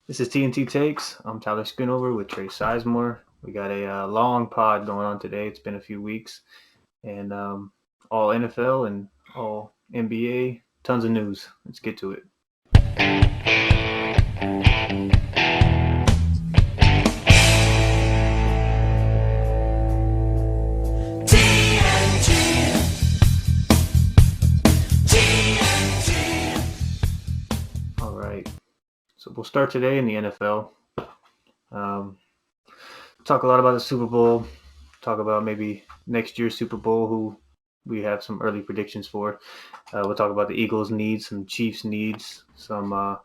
This is T&T Takes. I'm Tyler Schoonover with Trey Sizemore. We got a long pod going on today. It's been a few weeks, and all NFL and all NBA. Tons of news. Let's get to it. All right. So we'll start today in the NFL. Talk a lot about the Super Bowl. Talk about maybe next year's Super Bowl, who we have some early predictions for. We'll talk about the Eagles' needs, some Chiefs' needs, some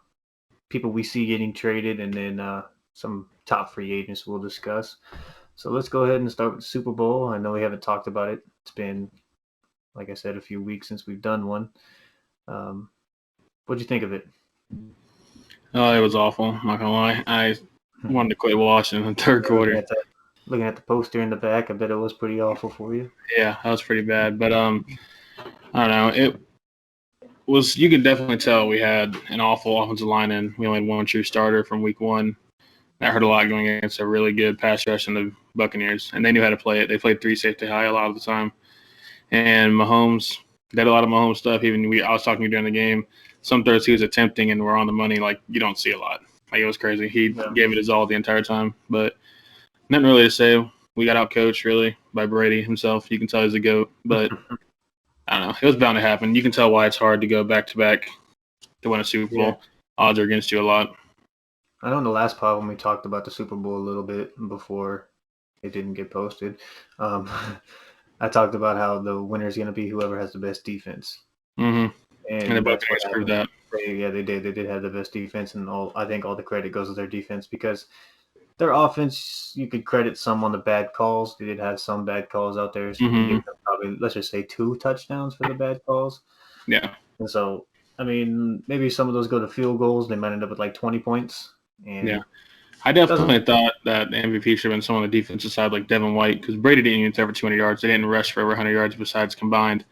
people we see getting traded, and then some top free agents we'll discuss. So let's go ahead and start with the Super Bowl. I know we haven't talked about it. It's been, like I said, a few weeks since we've done one. What'd you think of it? Oh, it was awful. I'm not gonna lie. I wanted to quit watching in the third quarter. Looking at the poster in the back, I bet it was pretty awful for you. Yeah, that was pretty bad. But I don't know. It was. You could definitely tell we had an awful offensive line, and we only had one true starter from week one. That hurt a lot going against a really good pass rush in the Buccaneers, and they knew how to play it. They played three safety high a lot of the time, and Mahomes did a lot of Mahomes stuff. Even I was talking to you during the game. Some throws he was attempting, and we're on the money. Like you don't see a lot. Like it was crazy. He gave it his all the entire time, but nothing really to say. We got outcoached really by Brady himself. You can tell he's a GOAT, but I don't know. It was bound to happen. You can tell why it's hard to go back to back to win a Super Bowl. Odds are against you a lot. I know in the last pod when we talked about the Super Bowl a little bit before it didn't get posted, I talked about how the winner is going to be whoever has the best defense. Mm-hmm. And the Buccaneers proved that. They did. They did have the best defense, and I think all the credit goes to their defense because their offense, you could credit some on the bad calls. They did have some bad calls out there. So you can give them probably, let's just say, 2 touchdowns for the bad calls. Yeah. And so, I mean, maybe some of those go to field goals. They might end up with like 20 points. And yeah. I definitely thought that the MVP should have been someone on the defensive side like Devin White because Brady didn't even throw for 200 yards. They didn't rush for over 100 yards besides combined.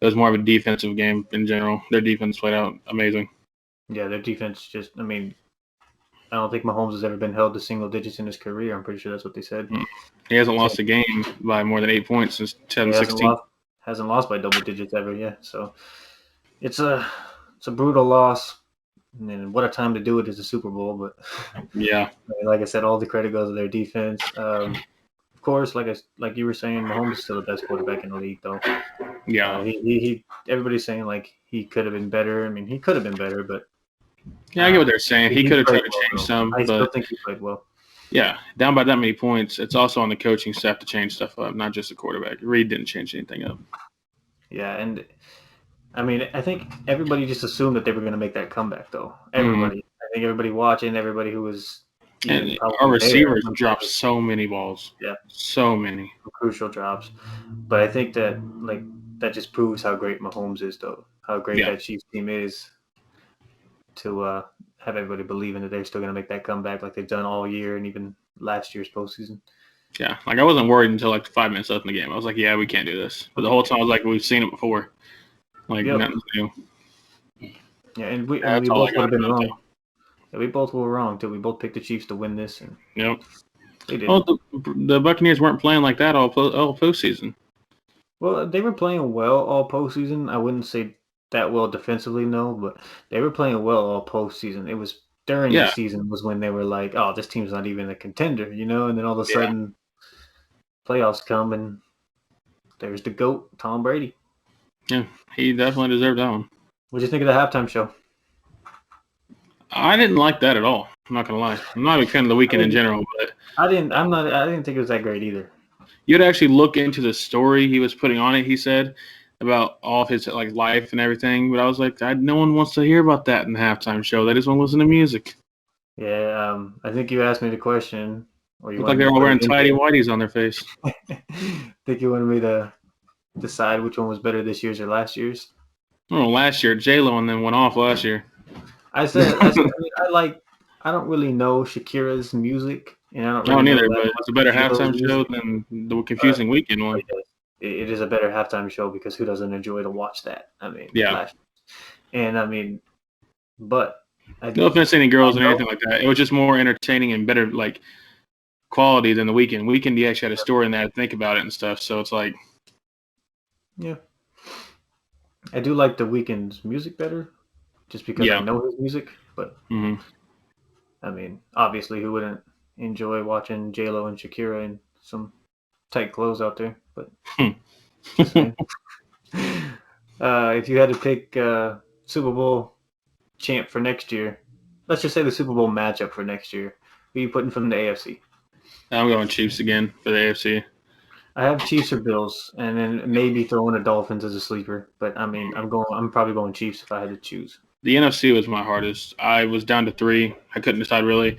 It was more of a defensive game in general. Their defense played out amazing. Yeah, their defense just, I mean, I don't think Mahomes has ever been held to single digits in his career. I'm pretty sure that's what they said. He hasn't lost a game by more than 8 points since 2016. Hasn't lost by double digits ever, yeah. So it's a brutal loss. And what a time to do it is the Super Bowl. But yeah, like I said, all the credit goes to their defense. Of course, like you were saying, Mahomes is still the best quarterback in the league, though. Yeah, he everybody's saying like he could have been better. I mean, he could have been better, but yeah, I get what they're saying. He could have tried to change some. I still think he played well. Yeah, down by that many points, it's also on the coaching staff to change stuff up, not just the quarterback. Reed didn't change anything up. Yeah, and I mean, I think everybody just assumed that they were going to make that comeback, though. Everybody, I think everybody watching, everybody who was. And our receivers dropped so many balls. Yeah, so many crucial drops. But I think that that just proves how great Mahomes is, though. How great that Chiefs team is to have everybody believing that they're still going to make that comeback, like they've done all year and even last year's postseason. Yeah, like I wasn't worried until like 5 minutes left in the game. I was like, yeah, we can't do this. But the whole time I was like, we've seen it before. Like nothing's new. Yeah, and we both would have been wrong. Yeah, we both were wrong too. We both picked the Chiefs to win this, and they did. Well, the Buccaneers weren't playing like that all postseason. Well, they were playing well all postseason. I wouldn't say that well defensively, no, but they were playing well all postseason. It was during the season was when they were like, "Oh, this team's not even a contender," you know. And then all of a sudden, playoffs come, and there's the GOAT, Tom Brady. Yeah, he definitely deserved that one. What did you think of the halftime show? I didn't like that at all. I'm not gonna lie. I'm not a big fan of the weekend in general, but I didn't think it was that great either. You'd actually look into the story he was putting on it. He said about all of his like life and everything, but I was like, no one wants to hear about that in the halftime show. They just want to listen to music. Yeah, I think you asked me the question. Looked like they're all wearing tidy whities on their face. Think you wanted me to decide which one was better this year's or last year's? Oh, last year J-Lo and then went off last year. I said I don't really know Shakira's music, and I don't. Really neither, but it's a better halftime show than the confusing weekend one. It is a better halftime show because who doesn't enjoy to watch that? I mean, yeah. And I mean, but No offense to any girls I and know. anything like that. It was just more entertaining and better like quality than the weekend. Weekend, you actually had a story in there to think about it and stuff. So it's like, Yeah, I do like the Weeknd's music better, just because I yeah. know his music. But Hmm. I mean, obviously, who wouldn't enjoy watching J Lo and Shakira in some tight clothes out there? But just saying. If you had to pick Super Bowl champ for next year, let's just say the Super Bowl matchup for next year, who are you putting from the AFC? I'm going Chiefs again for the AFC. I have Chiefs or Bills, and then maybe throw in the Dolphins as a sleeper. But I mean, I'm probably going Chiefs if I had to choose. The NFC was my hardest. I was down to 3. I couldn't decide really.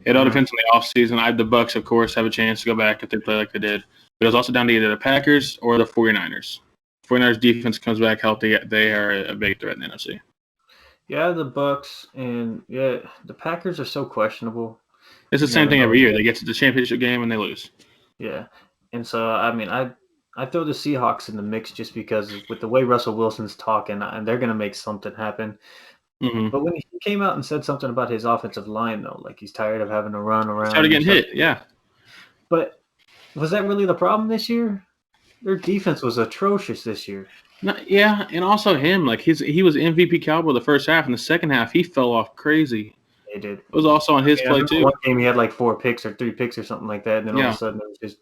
It all Mm-hmm. depends on the offseason. I have the Bucks, of course, have a chance to go back if they play like they did. But it was also down to either the Packers or the 49ers. 49ers defense comes back healthy. They are a big threat in the NFC. Yeah, the Bucks and yeah, the Packers are so questionable. It's the You same never thing know. every year. They get to the championship game and they lose. Yeah, and so I mean, I throw the Seahawks in the mix just because with the way Russell Wilson's talking, and they're gonna make something happen. Mm-hmm. But when he came out and said something about his offensive line, though, like he's tired of having to run Started around and getting stuff. hit. Yeah. But was that really the problem this year? Their defense was atrocious this year. No, yeah, and also him. Like he was MVP caliber the first half. In the second half, he fell off crazy. They did. It was also on his I play remember too. one game he had like 4 picks or 3 picks or something like that, and then all of a Yeah. sudden it was just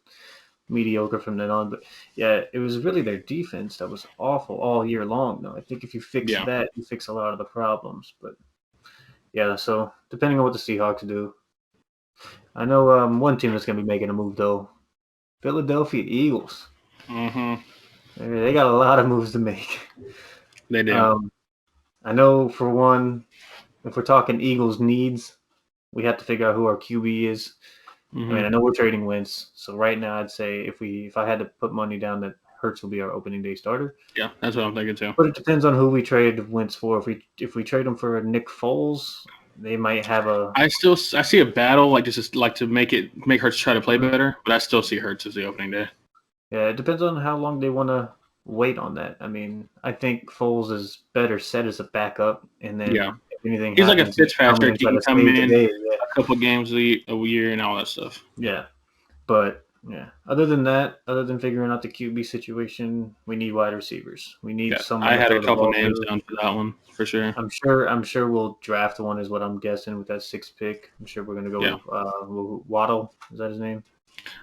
mediocre from then on. But yeah, it was really their defense that was awful all year long. Though I think if you fix Yeah. that, you fix a lot of the problems. But yeah, so depending on what the Seahawks do, I know one team that's going to be making a move though. Philadelphia Eagles. Mm-hmm. They got a lot of moves to make. They do. Um, I know for one, if we're talking Eagles needs, we have to figure out who our QB is. I mean, Mm-hmm. I know we're trading Wentz, so right now I'd say if I had to put money down that Hurts will be our opening day starter. Yeah, that's what I'm thinking too. But it depends on who we trade Wentz for. If we trade him for Nick Foles, they might have a. I see a battle like this is like to make Hurts try to play better, but I still see Hurts as the opening day. Yeah, it depends on how long they want to wait on that. I mean, I think Foles is better set as a backup, and Yeah, then if anything he's like a happens, he can come in Fitzpatrick. and He try can to come save the in day. a couple games a year and all that stuff. Yeah. But yeah, other than that, other than figuring out the QB situation, we need wide receivers. We need Yeah, someone I to had a throw the couple ball names to. down for that one for sure. I'm sure we'll draft one is what I'm guessing with that 6th pick. I'm sure we're gonna Yeah, go Waddle. Is that his name?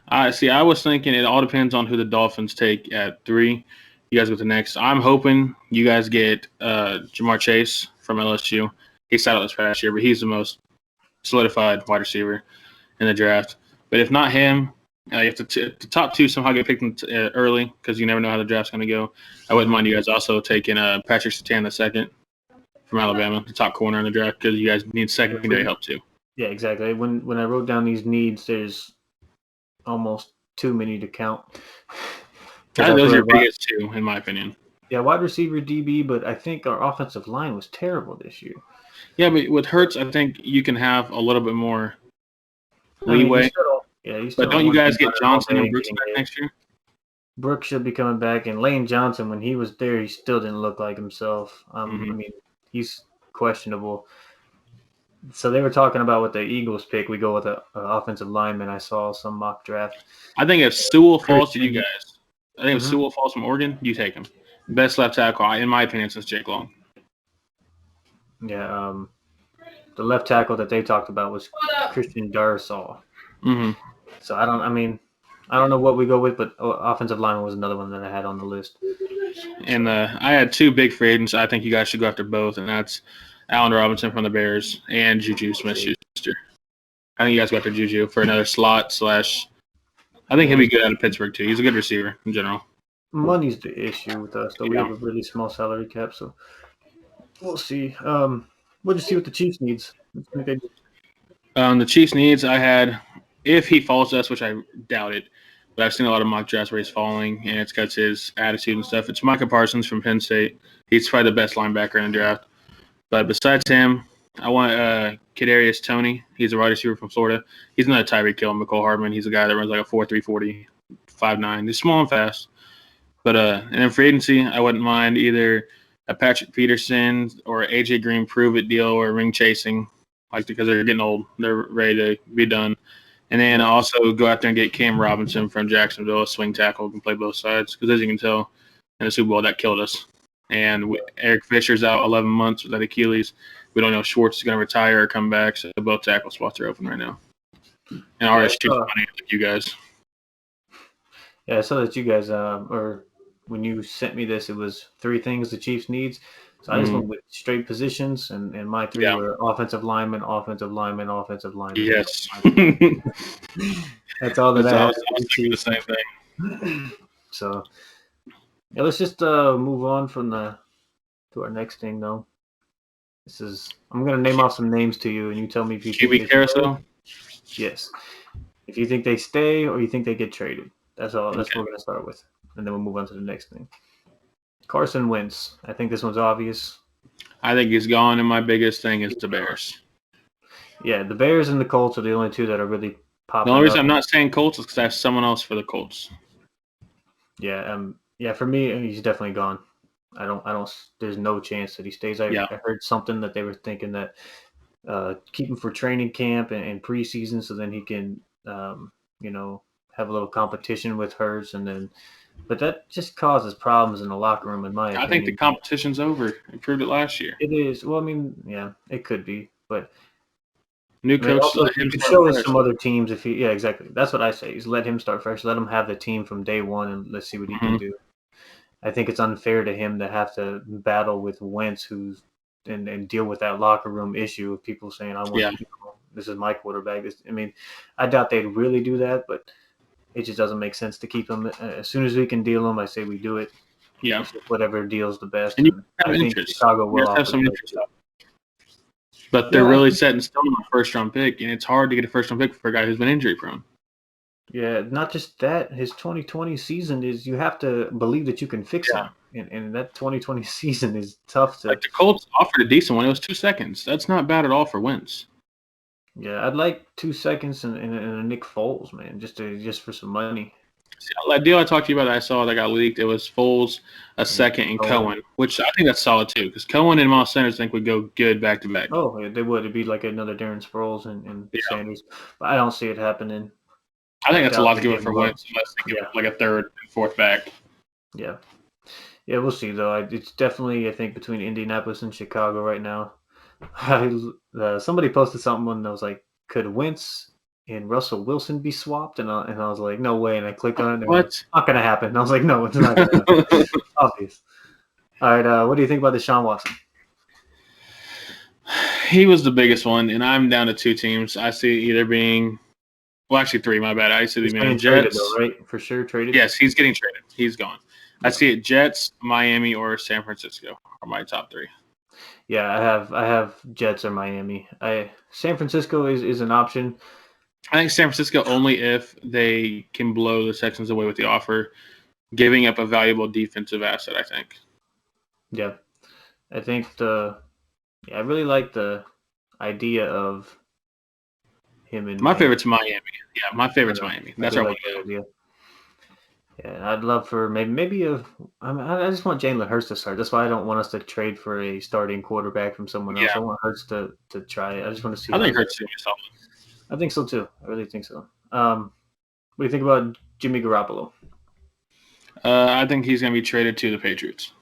I see. I was thinking it all depends on who the Dolphins take at 3. You guys go to next. I'm hoping you guys get Jamar Chase from LSU. He sat out this past year, but he's the most solidified wide receiver in the draft. But if not him, you have the top 2 somehow get picked early because you never know how the draft's going to go. I wouldn't mind you guys also taking Patrick Surtain II from Alabama, the top corner in the draft, because you guys need secondary help too. Yeah, exactly. When I wrote down these needs, there's almost too many to count. Those are your biggest 2, in my opinion. Yeah, wide receiver, DB, but I think our offensive line was terrible this year. Yeah, but with Hurts, I think you can have a little bit more I mean, leeway. you still But don't don't you want guys him get running all Johnson day and and Brooks getting back hit. next year? Brooks should be coming back, and Lane Johnson, when he was there, he still didn't look like himself. I mean, he's questionable. So they were talking about with the Eagles pick, we go with an offensive lineman. I saw some mock draft. I think if Sewell falls to you Christian. guys, I think if Mhm. Sewell falls from Oregon, you take him. Best left tackle, in my opinion, since Jake Long. Yeah, the left tackle that they talked about was Christian Darsaw. Mm-hmm. So I don't know what we go with, but offensive lineman was another one that I had on the list. And I had 2 big free agents. I think you guys should go after both, and that's Allen Robinson from the Bears and Juju Smith-Schuster. I think you guys go after Juju for another slot / I think he'll be good out of Pittsburgh too. He's a good receiver in general. Money's the issue with us, though. We Yeah. have a really small salary cap, so we'll see. We'll just see what the Chiefs needs. The Chiefs needs I had if he falls to us, which I doubt it, but I've seen a lot of mock drafts where he's falling, and it's because his attitude and stuff. It's Micah Parsons from Penn State. He's probably the best linebacker in the draft. But besides him, I want Kadarius Toney. He's a wide receiver from Florida. He's not a Tyreek Hill, McCole Hardman. He's a guy that runs like a 4.3 40, 5'9". He's small and fast. But and in free agency, I wouldn't mind either a Patrick Peterson or AJ Green prove it deal or ring chasing, like because they're getting old, they're ready to be done. And then also go out there and get Cam Robinson from Jacksonville, a swing tackle, who can play both sides. Because as you can tell, in the Super Bowl, that killed us. And Eric Fisher's out 11 months with that Achilles. We don't know if Schwartz is going to retire or come back, so both tackle spots are open right now. And RSG is funny like you guys. Yeah, I saw that you guys, or when you sent me this, it was 3 things the Chiefs needs. So I just went with straight positions, and my 3 were offensive lineman, offensive lineman, offensive lineman. Yes. That's all that I had. I was thinking the same thing. So, yeah, let's just move on to our next thing, though. I'm going to name off some names to you, and you tell me if you think QB carousel? Yes. If you think they stay or you think they get traded. That's all. That's what we're going to start with. And then we'll move on to the next thing. Carson Wentz. I think this one's obvious. I think he's gone, and my biggest thing is the Bears. Yeah, the Bears and the Colts are the only 2 that are really popping. The only reason I'm not saying Colts is because I have someone else for the Colts. Yeah, for me, he's definitely gone. I don't. There's no chance that he stays. I heard something that they were thinking that keep him for training camp and preseason, so then he can, have a little competition with Hurts, but that just causes problems in the locker room, in my opinion. I think the competition's over. We proved it last year. It is. Well, I mean, yeah, it could be, but new coach. Also, you could show us some other teams if he. Yeah, exactly. That's what I say. Is let him start fresh. Let him have the team from day one, and let's see what he can do. I think it's unfair to him to have to battle with Wentz, and deal with that locker room issue of people saying, "I want this is my quarterback." I doubt they'd really do that, but it just doesn't make sense to keep him. As soon as we can deal him, I say we do it. Yeah, whatever deal's the best. And you have I think interest. Chicago will have some interest. But they're really set in stone on a first-round pick, and it's hard to get a first-round pick for a guy who's been injury-prone. Yeah, not just that. His 2020 season is you have to believe that you can fix him. And that 2020 season is tough to. Like the Colts offered a decent one. It was 2 seconds. That's not bad at all for Wentz. Yeah, I'd like 2 seconds and a Nick Foles, man, just for some money. See, that deal I talked to you about that I saw that got leaked, it was Foles, a second, and Cohen, which I think that's solid too, because Cohen and Miles Sanders think would go good back to back. Oh, yeah, they would. It'd be like another Darren Sproles and Sanders. But I don't see it happening. I think that's a lot to give it for Wentz, unless they give like a third and fourth back. Yeah. Yeah, we'll see, though. It's definitely, I think, between Indianapolis and Chicago right now. Somebody posted something and I was like, could Wentz and Russell Wilson be swapped? And I was like, no way. And I clicked on it. What? It's not going to happen. And I was like, no, it's not going to happen. Obvious. All right, what do you think about Deshaun Watson? He was the biggest one, and I'm down to 2 teams. I see either being – well, actually 3, my bad. I see the Jets. Traded, though, right? For sure traded? Yes, he's getting traded. He's gone. I see it Jets, Miami, or San Francisco are my top 3. Yeah, I have Jets or Miami. San Francisco is an option. I think San Francisco only if they can blow the Texans away with the offer, giving up a valuable defensive asset, I think. Yeah. I think I really like the idea of him in my favorite's Miami. Yeah, my favorite's Miami. That's our like idea. Yeah, I'd love for maybe I just want Jalen Hurts to start. That's why I don't want us to trade for a starting quarterback from someone else. I want Hurts to try it. I just want to see. I think Hurts is solid. I think so too. I really think so. What do you think about Jimmy Garoppolo? I think he's going to be traded to the Patriots.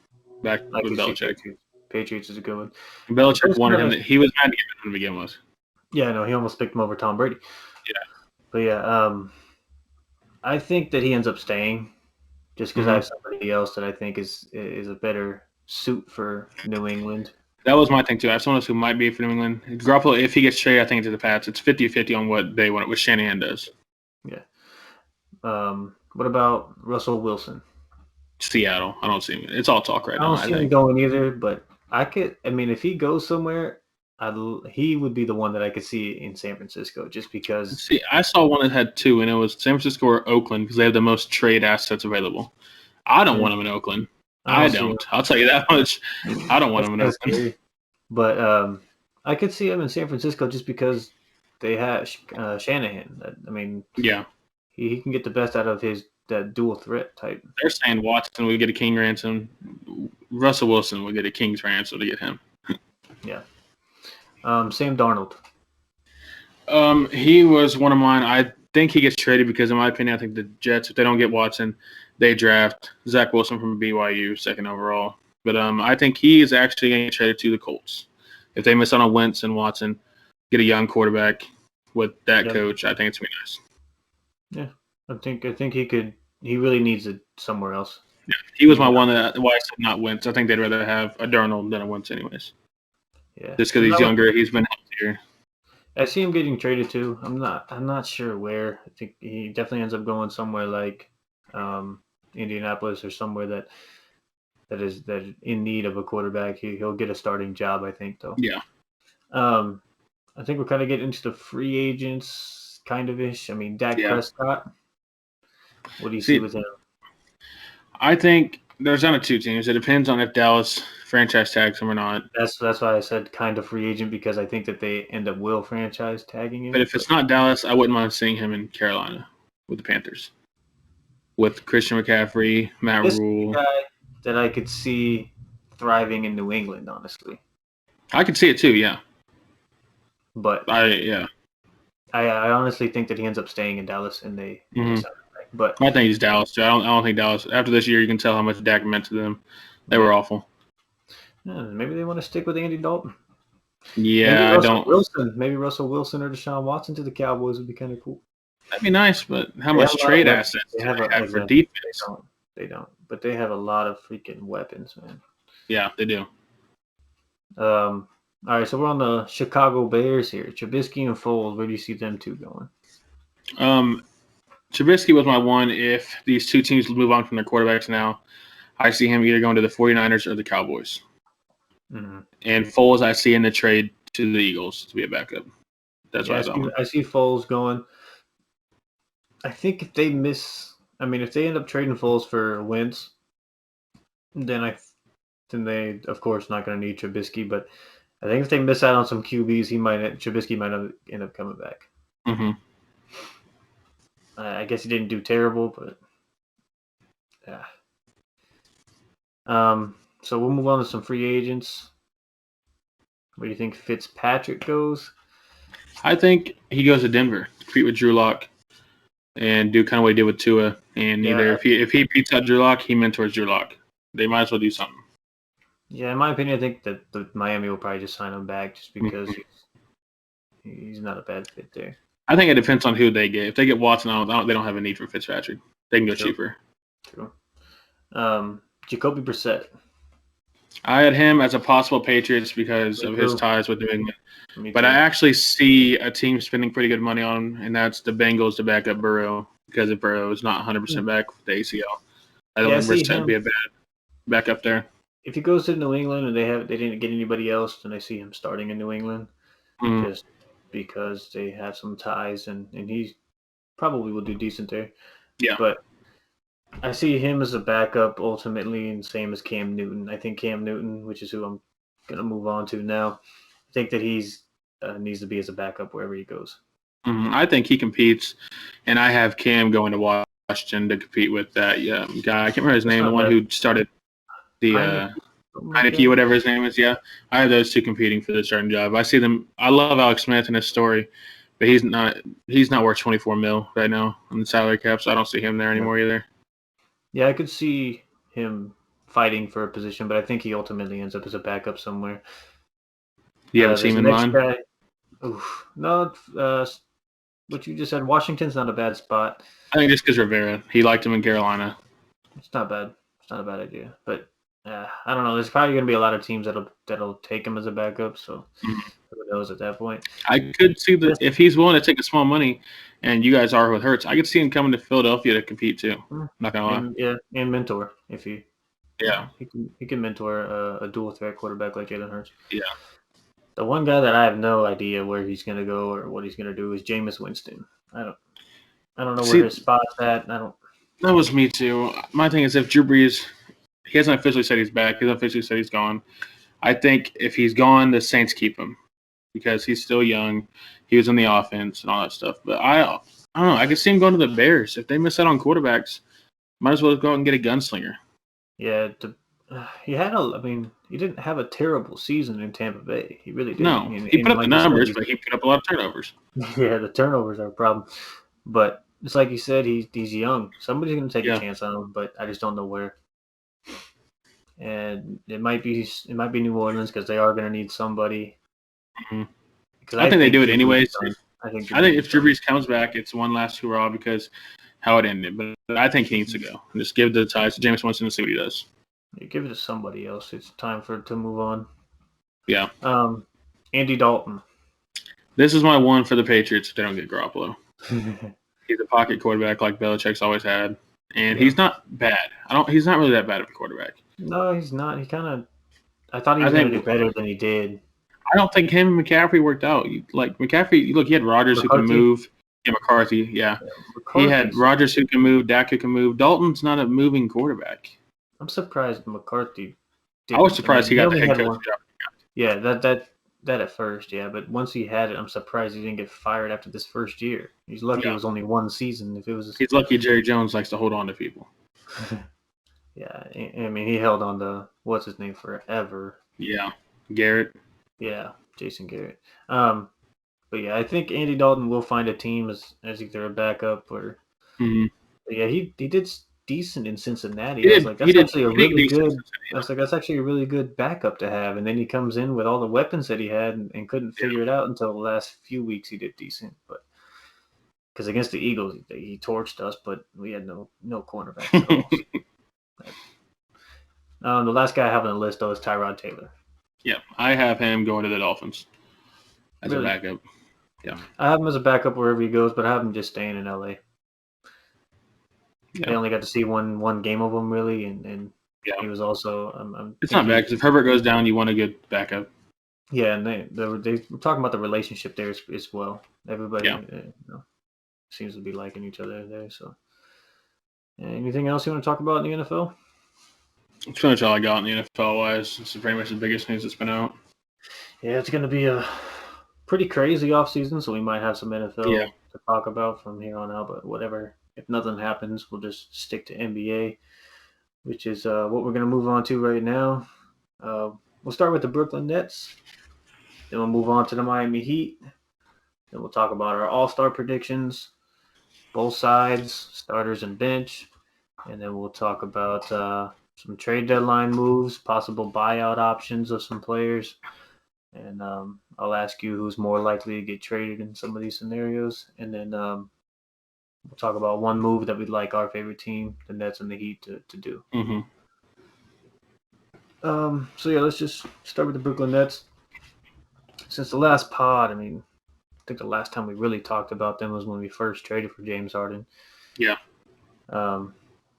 Back with Belichick. Patriots is a good one. Belichick wanted him. He was mad to get him to begin with. Yeah, no, he almost picked him over Tom Brady. Yeah. But yeah, I think that he ends up staying just because I have somebody else that I think is a better suit for New England. That was my thing, too. I have someone else who might be for New England. Garoppolo, if he gets traded, I think to the Pats. It's 50-50 on what they want, what Shanahan does. Yeah. What about Russell Wilson? Seattle. I don't see him. It's all talk right now. I don't see him going either, but if he goes somewhere, he would be the one that I could see in San Francisco just because. See, I saw one that had 2, and it was San Francisco or Oakland because they have the most trade assets available. I don't want him in Oakland. I don't. I'll tell you that much. I don't want him in Oakland. Scary. But I could see him in San Francisco just because they have Shanahan. Yeah. He can get the best out of that dual threat type. They're saying Watson would get a king ransom. Russell Wilson would get a king's ransom to get him. Yeah. Sam Darnold. He was one of mine. I think he gets traded because, in my opinion, I think the Jets, if they don't get Watson, they draft Zach Wilson from BYU, second overall. But I think he is actually going to get traded to the Colts. If they miss out on Wentz and Watson, get a young quarterback with that coach, I think it's going to be nice. Yeah, I think he could. He really needs it somewhere else. Yeah, he was my one that why I said not Wentz. I think they'd rather have a Darnold than a Wentz, anyways. Yeah, just because he's younger, he's been healthier. I see him getting traded too. I'm not sure where. I think he definitely ends up going somewhere like Indianapolis or somewhere that is in need of a quarterback. He'll get a starting job, I think, though. Yeah. I think we're kind of getting into the free agents, kind of ish. I mean, Dak Prescott. What do you see with him? I think there's only two teams. It depends on if Dallas franchise tags him or not. That's why I said kind of free agent, because I think that they end up will franchise tagging him. But if it's not Dallas, I wouldn't mind seeing him in Carolina with the Panthers. With Christian McCaffrey, Matt Rule. Guy that I could see thriving in New England, honestly. I could see it too, yeah. But I honestly think that he ends up staying in Dallas, and they but I think he's Dallas too. I don't think Dallas. After this year, you can tell how much Dak meant to them. They were awful. Yeah, maybe they want to stick with Andy Dalton. Yeah, I don't. Maybe Russell Wilson or Deshaun Watson to the Cowboys would be kind of cool. That'd be nice, but how much trade assets they have for defense? They don't. But they have a lot of freaking weapons, man. Yeah, they do. All right, so we're on the Chicago Bears here. Trubisky and Foles. Where do you see them two going? Trubisky was my one. If these two teams move on from their quarterbacks now, I see him either going to the 49ers or the Cowboys. Mm-hmm. And Foles, I see in the trade to the Eagles to be a backup. That's what I see Foles going. I think if they end up trading Foles for Wentz, then they, of course, not going to need Trubisky. But I think if they miss out on some QBs, Trubisky might end up coming back. Mm-hmm. I guess he didn't do terrible, but yeah. So we'll move on to some free agents. Where do you think Fitzpatrick goes? I think he goes to Denver, compete with Drew Lock, and do kind of what he did with Tua. And either if he beats out Drew Lock, he mentors Drew Lock. They might as well do something. Yeah, in my opinion, I think that the Miami will probably just sign him back just because he's not a bad fit there. I think it depends on who they get. If they get Watson, they don't have a need for Fitzpatrick. They can go cheaper. True. Jacoby Brissett. I had him as a possible Patriots because of his ties with New England. But I actually see a team spending pretty good money on him, and that's the Bengals to back up Burrow, because if Burrow is not 100% back with the ACL, I don't think Brissett would be a bad backup there. If he goes to New England and they didn't get anybody else, then I see him starting in New England just because they have some ties, and he probably will do decent there. Yeah. But I see him as a backup ultimately, and same as Cam Newton. I think Cam Newton, which is who I'm going to move on to now, I think that he's needs to be as a backup wherever he goes. I think he competes, and I have Cam going to Washington to compete with that guy. I can't remember his name, the one who started the Heineke, whatever his name is. Yeah, I have those two competing for the starting job. I see them. I love Alex Smith and his story, but he's not worth $24 million right now on the salary cap, so I don't see him there anymore either. Yeah, I could see him fighting for a position, but I think he ultimately ends up as a backup somewhere. You have a team in mind? No, what you just said, Washington's not a bad spot. I think just because Rivera, he liked him in Carolina. It's not bad. It's not a bad idea, but I don't know. There's probably going to be a lot of teams that'll take him as a backup. So who knows at that point? I could see that if he's willing to take the small money, and you guys are with Hurts, I could see him coming to Philadelphia to compete too. Not gonna lie. And mentor if he. Yeah. He can mentor a dual threat quarterback like Jalen Hurts. Yeah. The one guy that I have no idea where he's going to go or what he's going to do is Jameis Winston. I don't know where his spot's at. That was me too. My thing is, if Drew Brees, he hasn't officially said he's back. He hasn't officially said he's gone. I think if he's gone, the Saints keep him because he's still young. He was in the offense and all that stuff. But I don't know. I could see him going to the Bears. If they miss out on quarterbacks, might as well go out and get a gunslinger. Yeah, he had a. I mean, he didn't have a terrible season in Tampa Bay. He really didn't. No, he put And up the like you said, numbers, but he put up a lot of turnovers. yeah, the turnovers are a problem. But it's like you said, he's young. Somebody's going to take a Yeah. chance on him, but I just don't know where. And it might be New Orleans because they are going to need somebody. hmm Because I I think they think do it Drew Brees is anyways. done. I think Drew I think Brees is if Drew done. Brees comes back, it's one last hurrah because how it ended. But I think he needs to go. Just give the ties to Jameis Winston and see what he does. You give it to somebody else. It's time for it to move on. Yeah. Andy Dalton. This is my one for the Patriots if they don't get Garoppolo. He's a pocket quarterback like Belichick's always had. And Yeah. he's not bad. He's not really that bad of a quarterback. No, he's not. He kind of. I thought he I was going to think do better than he did. I don't think him and McCaffrey worked out. Like McCaffrey, look, he had Rodgers who can McCarthy. move. Yeah, McCarthy, yeah. He had McCarthy's. Rodgers who can move, Dak who can move. Dalton's not a moving quarterback. I'm surprised McCarthy I was didn't. I surprised mean, he he got the only head had coach one. job. Yeah, that at first, yeah. But once he had it, I'm surprised he didn't get fired after this first year. He's lucky it Yeah. was only one season. If it was, He's lucky Jerry Jones likes to hold on to people. yeah. I mean, he held on to what's his name forever. Yeah. Garrett. Yeah, Jason Garrett. But yeah, I think Andy Dalton will find a team as either a backup or. Mm-hmm. But yeah, he did decent in Cincinnati. He I was did. like, He that's did. actually a He did really decent. good. I was like, that's actually a really good backup to have. And then he comes in with all the weapons that he had and couldn't figure it out until the last few weeks. He did decent, but because against the Eagles, he torched us, but we had no cornerbacks at all. The last guy I have on the list though is Tyrod Taylor. Yeah, I have him going to the Dolphins as Really, a backup. Yeah. I have him as a backup wherever he goes, but I have him just staying in LA. Yeah. They only got to see one game of him really, and Yeah. he was also. It's not bad because if Herbert goes down, you want a good backup. Yeah, and they were talking about the relationship there as well. Everybody seems to be liking each other there. So, anything else you want to talk about in the NFL? That's pretty much all I got in the NFL wise. This is pretty much the biggest news that's been out. Yeah, it's going to be a pretty crazy offseason, so we might have some NFL to talk about from here on out. But whatever, if nothing happens, we'll just stick to NBA, which is what we're going to move on to right now. We'll start with the Brooklyn Nets. Then we'll move on to the Miami Heat. Then we'll talk about our All-Star predictions, both sides, starters and bench. And then we'll talk about some trade deadline moves, possible buyout options of some players. And I'll ask you who's more likely to get traded in some of these scenarios. And then we'll talk about one move that we'd like our favorite team, the Nets and the Heat, to do. Mm-hmm. So, let's just start with the Brooklyn Nets. Since the last pod, I think the last time we really talked about them was when we first traded for James Harden. Yeah.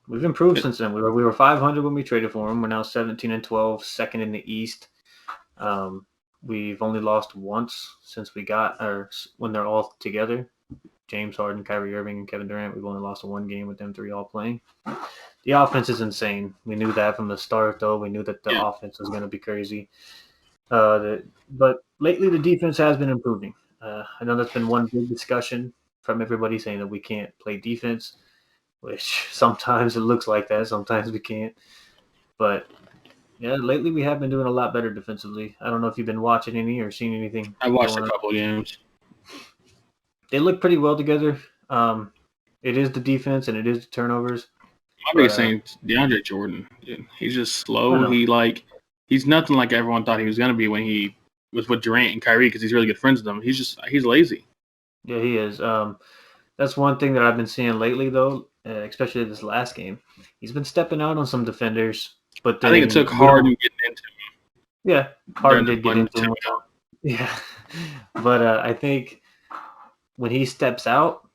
We've improved since then. We were 500 when we traded for him. We're now 17-12, second in the East. We've only lost once since when they're all together. James Harden, Kyrie Irving, and Kevin Durant. We've only lost one game with them three all playing. The offense is insane. We knew that from the start, though. We knew that the offense was going to be crazy. But lately, the defense has been improving. I know that's been one big discussion from everybody saying that we can't play defense, which sometimes it looks like that. Sometimes we can't. But, yeah, lately we have been doing a lot better defensively. I don't know if you've been watching any or seen anything. I watched a couple of games. They look pretty well together. It is the defense and it is the turnovers. My biggest thing is DeAndre Jordan. He's just slow. He's nothing like everyone thought he was going to be when he was with Durant and Kyrie because he's really good friends with them. He's lazy. Yeah, he is. That's one thing that I've been seeing lately, though, especially this last game. He's been stepping out on some defenders, but then, I think it took Harden getting into him. Yeah, Harden did get into him. Yeah, but I think when he steps out,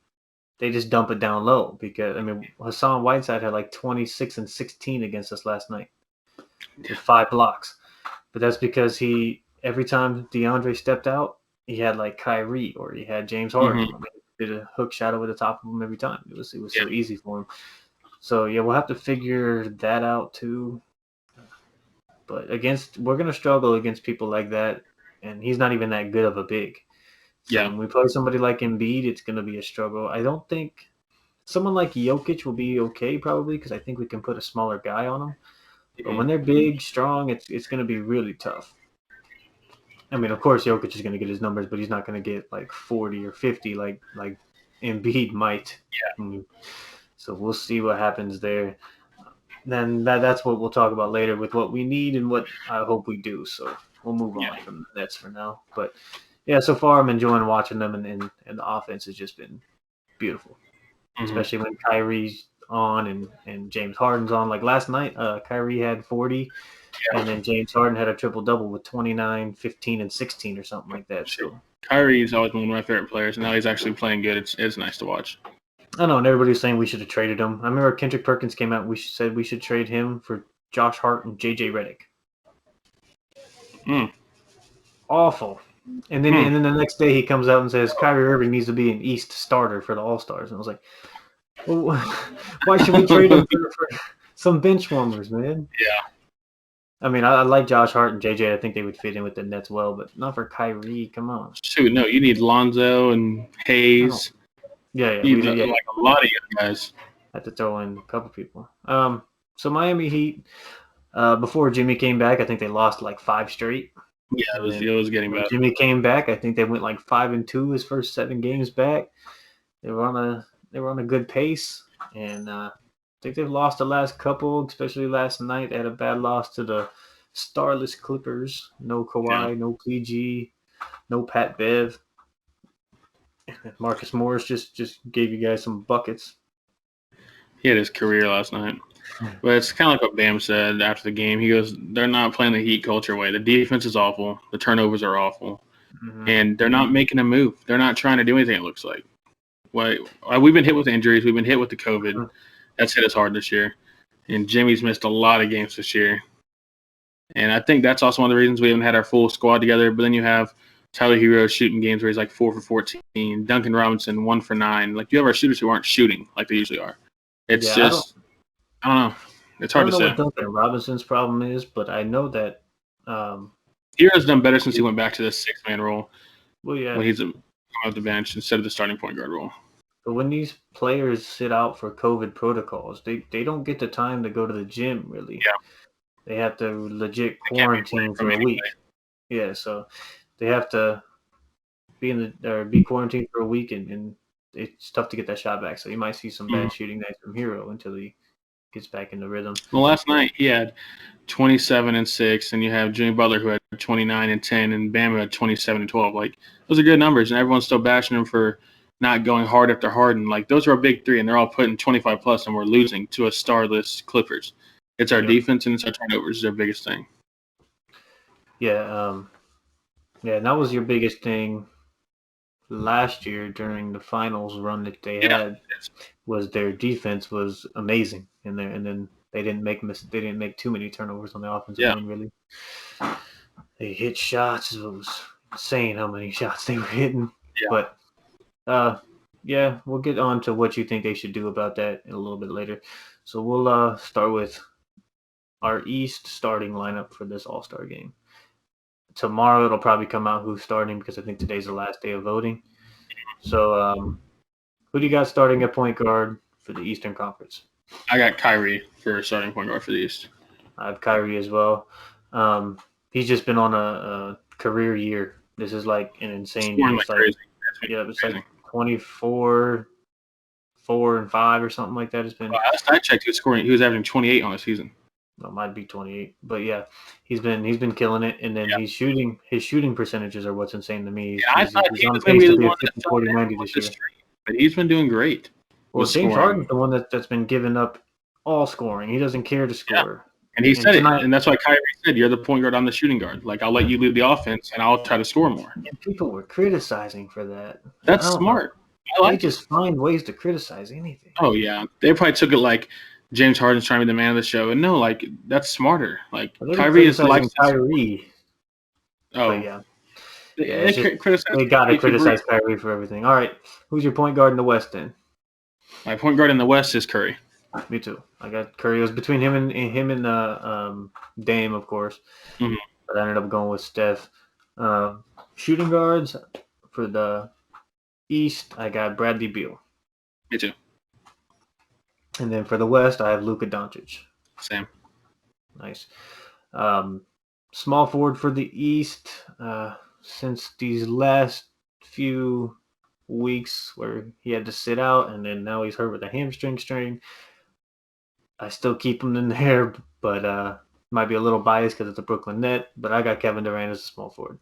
they just dump it down low because Hassan Whiteside had like 26 and 16 against us last night with 5 blocks, but that's because every time DeAndre stepped out, he had like Kyrie or he had James Harden. Mm-hmm. He did a hook shot over the top of him every time. It was so easy for him. So yeah, we'll have to figure that out too. But we're gonna struggle against people like that, and he's not even that good of a big. So when we play somebody like Embiid, it's gonna be a struggle. I don't think someone like Jokic will be okay probably because I think we can put a smaller guy on him. But when they're big, strong, it's going to be really tough. I mean, of course, Jokic is going to get his numbers, but he's not going to get like 40 or 50 like Embiid might. Yeah. So we'll see what happens there. Then that's what we'll talk about later with what we need and what I hope we do. So we'll move on from the Nets for now. But yeah, so far I'm enjoying watching them, and the offense has just been beautiful, especially when Kyrie's on and James Harden's on. Like last night, Kyrie had 40, and then James Harden had a triple-double with 29, 15, and 16 or something like that. So Kyrie's always been one of my favorite players, and now he's actually playing good. It's nice to watch. I know, and everybody's saying we should have traded him. I remember Kendrick Perkins came out. We said we should trade him for Josh Hart and JJ Redick. Awful. And then the next day he comes out and says Kyrie Irving needs to be an East starter for the All Stars. And I was like, well, why should we trade him for some bench warmers, man? Yeah. I mean, I like Josh Hart and JJ. I think they would fit in with the Nets well, but not for Kyrie. Come on. Shoot, no, you need Lonzo and Hayes. Yeah, you need like a lot of young guys. Had to throw in a couple people. So Miami Heat, before Jimmy came back, I think they lost like 5 straight. Yeah, it was getting better. Jimmy came back. I think they went like 5-2 his first 7 games back. They were on a good pace, and I think they've lost the last couple, especially last night. They had a bad loss to the starless Clippers. No Kawhi, no PG, no Pat Bev. Marcus Morris just gave you guys some buckets. He had his career last night. But it's kind of like what Bam said after the game. He goes, they're not playing the Heat culture way. The defense is awful. The turnovers are awful. And they're not making a move. They're not trying to do anything, it looks like. We've been hit with injuries. We've been hit with the COVID. That's hit us hard this year. And Jimmy's missed a lot of games this year. And I think that's also one of the reasons we haven't had our full squad together. But then you have Tyler Hero shooting games where he's like 4 for 14. Duncan Robinson 1 for 9. Like you have our shooters who aren't shooting like they usually are. It's just I don't know. It's hard to say. I don't know what Duncan Robinson's problem is, but I know that Hero's done better since he went back to the 6-man role. Well, yeah, when he's off the bench instead of the starting point guard role. But when these players sit out for COVID protocols, they don't get the time to go to the gym, really. Yeah. They have to legit quarantine for a week. Yeah, so they have to be quarantined for a week, and it's tough to get that shot back. So you might see some bad shooting nights from Hero until he gets back in the rhythm. Well, last night he had 27 and 6, and you have Jimmy Butler who had 29 and 10, and Bam had 27 and 12. Like those are good numbers, and everyone's still bashing him for not going hard after Harden. Like those are a big 3, and they're all putting 25 plus, and we're losing to a starless Clippers. It's our defense and it's our turnovers is our biggest thing. Yeah, and that was your biggest thing last year during the finals run that they had. Was their defense was amazing, and then they didn't make too many turnovers on the offensive line. Really, they hit shots. It was insane how many shots they were hitting. But we'll get on to what you think they should do about that in a little bit later. So we'll start with our East starting lineup for this All-Star game. Tomorrow it'll probably come out who's starting because I think today's the last day of voting. So who do you got starting at point guard for the Eastern Conference? I got Kyrie for starting point guard for the East. I have Kyrie as well. He's just been on a career year. This is like an insane year. Like crazy. It's like 24, 4 and 5 or something like that. It's been. Last I checked, he was averaging 28 on the season. It might be 28, but yeah, he's been killing it, and then his shooting percentages are what's insane to me. I thought he was going to be the one that's 40-90 this year, but he's been doing great. Well, James Harden's the one that's been giving up all scoring. He doesn't care to score. And he said it, and that's why Kyrie said, "You're the point guard, I'm the shooting guard. Like I'll let you lead the offense, and I'll try to score more." And people were criticizing for that. That's smart. They just find ways to criticize anything. Oh yeah, they probably took it like James Harden's trying to be the man of the show, and no, like that's smarter. Like Kyrie is like Kyrie. Oh yeah, they gotta criticize Kyrie for everything. All right, who's your point guard in the West then? My point guard in the West is Curry. Me too. I got Curry. It was between him and Dame, of course, but I ended up going with Steph. Shooting guards for the East, I got Bradley Beal. Me too. And then for the West, I have Luka Doncic. Same. Nice. Um, Small forward for the East. Since these last few weeks where he had to sit out, and then now he's hurt with a hamstring strain, I still keep him in there, but might be a little biased because it's a Brooklyn net. But I got Kevin Durant as a small forward.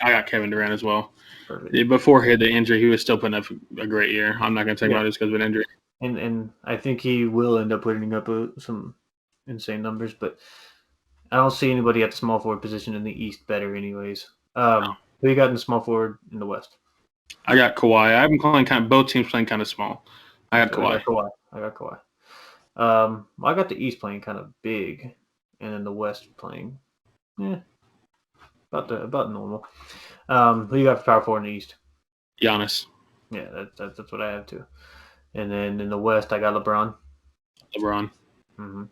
I got Kevin Durant as well. Perfect. Before he had the injury, he was still putting up a great year. I'm not going to take him out just because of an injury. And I think he will end up putting up some insane numbers, but I don't see anybody at the small forward position in the East better, anyways. Who you got in the small forward in the West? I got Kawhi. I've been calling both teams playing kind of small. I got Kawhi. I got Kawhi. I got the East playing kind of big, and then the West playing, about normal. Who you got for power forward in the East? Giannis. Yeah, that's what I have too. And then in the West, I got LeBron. Mm-hmm.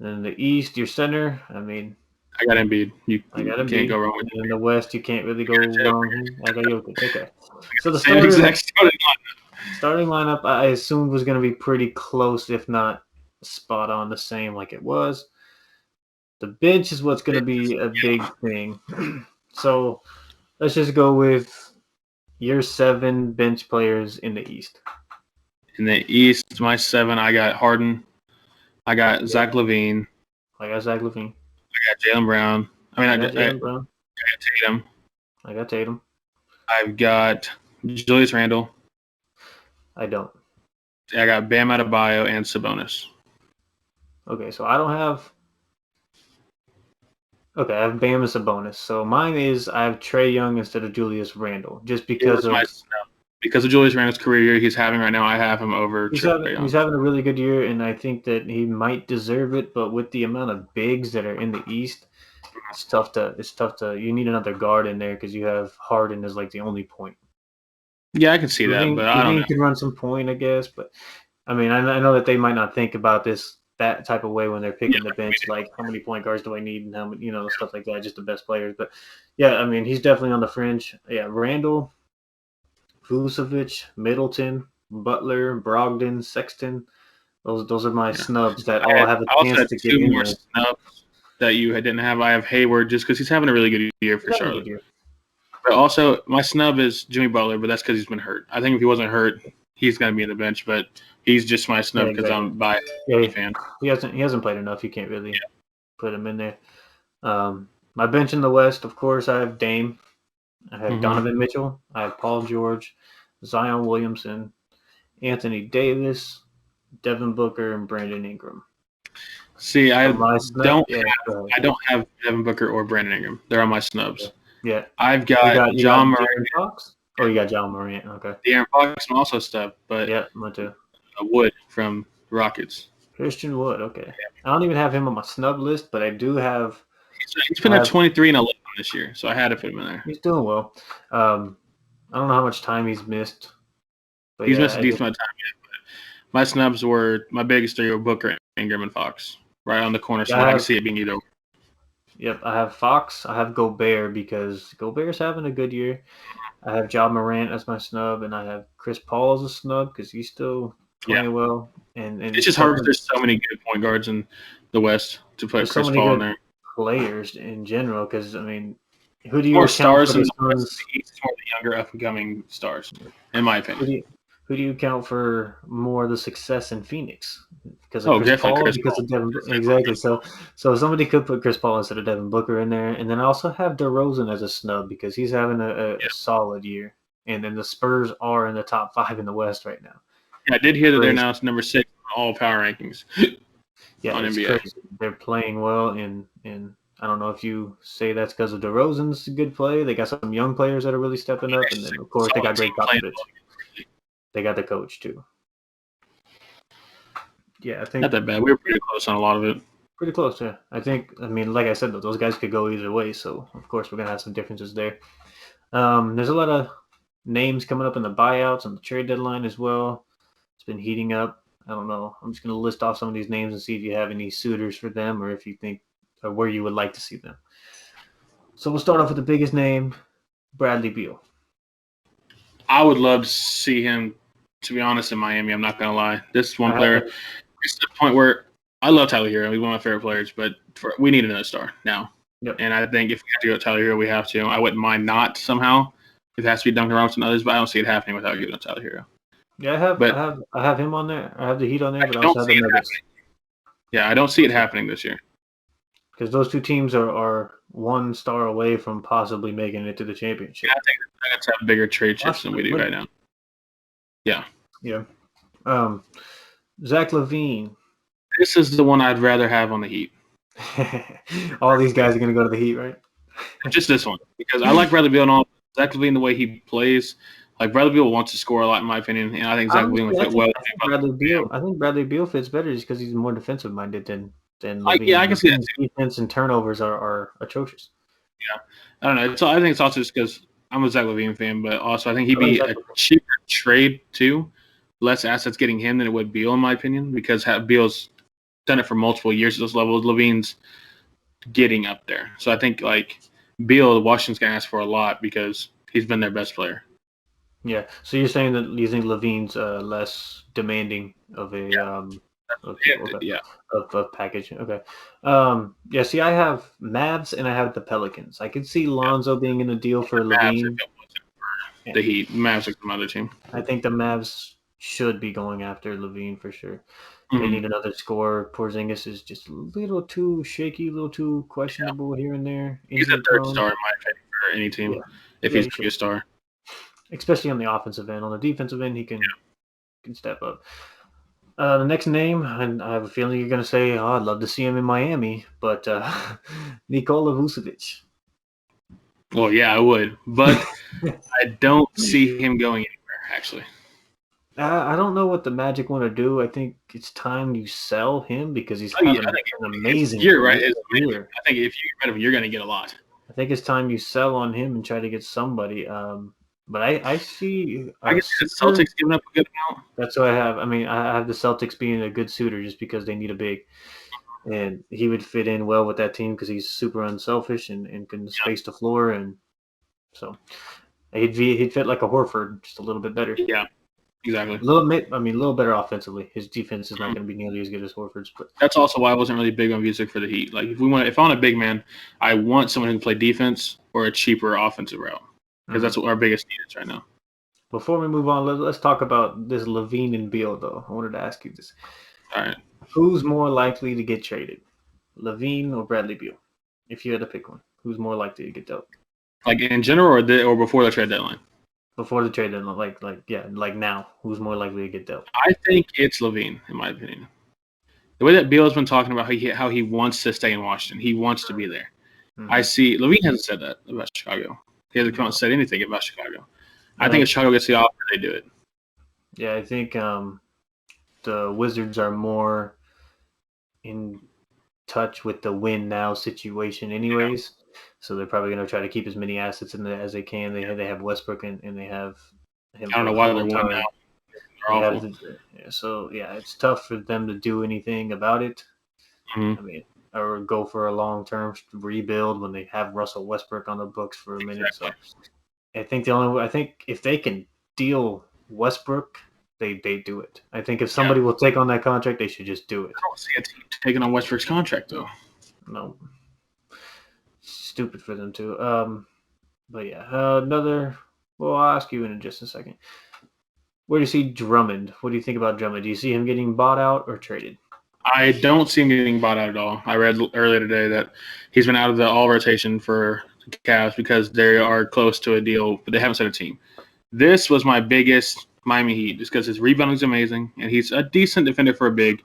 And in the East, your center. I mean, I got Embiid. You can't go wrong with it. In the West, you can't really go wrong. I got Jokic. Okay. So the starting lineup, I assumed was going to be pretty close, if not spot on the same like it was. The bench is what's going to be a big thing. So let's just go with your 7 bench players in the East. In the East, my 7, I got Harden. I got Zach LaVine. I got Zach LaVine. I got Jaylen Brown. I got Tatum. I got Tatum. I've got Julius Randle. I don't. I got Bam Adebayo and Sabonis. Okay, so I don't have. Okay, I have Bam and Sabonis. So mine is I have Trae Young instead of Julius Randle, just because of Julius Randle's career year he's having right now. I have him over Trae Young. He's having a really good year, and I think that he might deserve it. But with the amount of bigs that are in the East, it's tough to. You need another guard in there because you have Harden as like the only point. Yeah, I can see that, but I don't know. He can run some point, I guess. But I mean, I know that they might not think about that type of way when they're picking the bench, like how many point guards do I need and how many, stuff like that, just the best players. But yeah, I mean, he's definitely on the fringe. Yeah, Randall, Vucevic, Middleton, Butler, Brogdon, Sexton. Those are my snubs that all have a chance to get in there. Snubs that you didn't have. I have Hayward just because he's having a really good year for Charlotte. But also, my snub is Jimmy Butler, but that's because he's been hurt. I think if he wasn't hurt, he's going to be in the bench, but he's just my snub because I'm a biased fan. He hasn't played enough. You can't really put him in there. My bench in the West, of course, I have Dame. I have Donovan Mitchell. I have Paul George, Zion Williamson, Anthony Davis, Devin Booker, and Brandon Ingram. See, I don't have Devin Booker or Brandon Ingram. They're on my snubs. Yeah. I've got John Morant. Fox? Oh, you got John Morant. Okay. De'Aaron Fox also stuff, but yeah, mine too. Wood from Rockets. Christian Wood. Okay. Yeah. I don't even have him on my snub list, but I do have. He's been at 23 and 11 this year, so I had to put him in there. He's doing well. I don't know how much time he's missed. But he's missed a decent amount of time yet. But my snubs were my biggest 3 were Booker, Ingram, and Fox, right on the corner, so I can see it being either. Yep, I have Fox. I have Gobert because Gobert's having a good year. I have Ja Morant as my snub, and I have Chris Paul as a snub because he's still playing well. And it's just hard because there's so many good point guards in the West to put Chris Paul in there. Players in general, because I mean, who do you more stars in the West? He's more the younger up and coming stars, in my opinion. Who do you count for more of the success in Phoenix? Because of Chris Paul, of Devin. Exactly. So somebody could put Chris Paul instead of Devin Booker in there, and then I also have DeRozan as a snub because he's having a solid year, and then the Spurs are in the top 5 in the West right now. Yeah, I did hear that they're now number 6 in all power rankings. Yeah, on NBA. Crazy. They're playing well, and I don't know if you say that's because of DeRozan's good play. They got some young players that are really stepping up, and then of course they got great confidence. They got the coach too. Yeah, I think not that bad. We were pretty close on a lot of it. Pretty close, yeah. I mean, like I said, those guys could go either way. So of course we're gonna have some differences there. There's a lot of names coming up in the buyouts and the trade deadline as well. It's been heating up. I don't know. I'm just gonna list off some of these names and see if you have any suitors for them, or if you think, or where you would like to see them. So we'll start off with the biggest name, Bradley Beal. I would love to see him, to be honest, in Miami. I'm not going to lie. This is one player. It's to the point where I love Tyler Hero. He's one of my favorite players, but we need another star now. Yep. And I think if we have to go with Tyler Hero, we have to. I wouldn't mind not somehow. It has to be Duncan Robinson and others, but I don't see it happening without giving it Tyler Hero. Yeah, I have him on there. I have the Heat on there, but I don't also have see the it Nuggets. Yeah, I don't see it happening this year. Because those two teams are one star away from possibly making it to the championship. Yeah, I think the Nuggets have bigger trade chips than we do right now. Yeah. Yeah. Zach LaVine. This is the one I'd rather have on the Heat. All these guys are going to go to the Heat, right? Just this one. Because I like Bradley Beal and all. Zach LaVine, the way he plays, like Bradley Beal wants to score a lot, in my opinion, and I think Zach LaVine would fit well. I think Bradley Beal fits better just because he's more defensive minded than LaVine. Yeah, I can see that. Defense and turnovers are atrocious. Yeah, I don't know. So I think it's also just because I'm a Zach LaVine fan, but also I think he'd be a cheaper trade too. Less assets getting him than it would Beal, in my opinion, because Beal's done it for multiple years at those levels. LaVine's getting up there, so I think like Beal, Washington's gonna ask for a lot because he's been their best player. Yeah. So you're saying that you think LaVine's less demanding of a of package. Okay. Yeah. See, I have Mavs and I have the Pelicans. I could see Lonzo being in the deal for LaVine. The Heat, Mavs are some other team. I think the Mavs should be going after LaVine for sure. They need another scorer. Porzingis is just a little too shaky, a little too questionable here and there. He's a third star in my opinion for any team if he's a star. Especially on the offensive end. On the defensive end, he can step up. The next name, and I have a feeling you're going to say, "Oh, I'd love to see him in Miami," but Nikola Vucevic. Well, yeah, I would, but I don't see him going anywhere. Actually, I don't know what the Magic want to do. I think it's time you sell him because he's having an amazing year, right? year. I think if you get rid of him, you're going to get a lot. I think it's time you sell on him and try to get somebody. But I see. I guess the Celtics giving up a good amount. That's what I have. I mean, I have the Celtics being a good suitor just because they need a big, and he would fit in well with that team because he's super unselfish and can space the floor, and so he'd fit like a Horford, just a little bit better. Yeah, exactly. A little better offensively. His defense is not going to be nearly as good as Horford's. But that's also why I wasn't really big on Vucevic for the Heat. Like if I want a big man, I want someone who can play defense or a cheaper offensive route. Because that's what our biggest need is right now. Before we move on, let's talk about this LaVine and Beal, though. I wanted to ask you this. All right. Who's more likely to get traded, LaVine or Bradley Beal? If you had to pick one, who's more likely to get dealt? Like in general or before the trade deadline? Before the trade deadline, like now, who's more likely to get dealt? I think it's LaVine, in my opinion. The way that Beal has been talking about how he wants to stay in Washington, he wants to be there. I see LaVine hasn't said that about Chicago. He hasn't come out and said anything about Chicago. I think if Chicago gets the offer, they do it. Yeah, I think the Wizards are more in touch with the win now situation anyways. So they're probably going to try to keep as many assets in there as they can. They have Westbrook and they have him. I don't know why they're winning now. So, it's tough for them to do anything about it. Mm-hmm. I mean, or go for a long-term rebuild when they have Russell Westbrook on the books for a minute. So I think if they can deal Westbrook, they do it. I think if somebody will take on that contract, they should just do it. I don't see a team taking on Westbrook's contract though. No, stupid for them too. But yeah, another. Well, I'll ask you in just a second. Where do you see Drummond? What do you think about Drummond? Do you see him getting bought out or traded? I don't see him getting bought out at all. I read earlier today that he's been out of the all rotation for the Cavs because they are close to a deal, but they haven't set a team. This was my biggest Miami Heat just because his rebounding is amazing, and he's a decent defender for a big,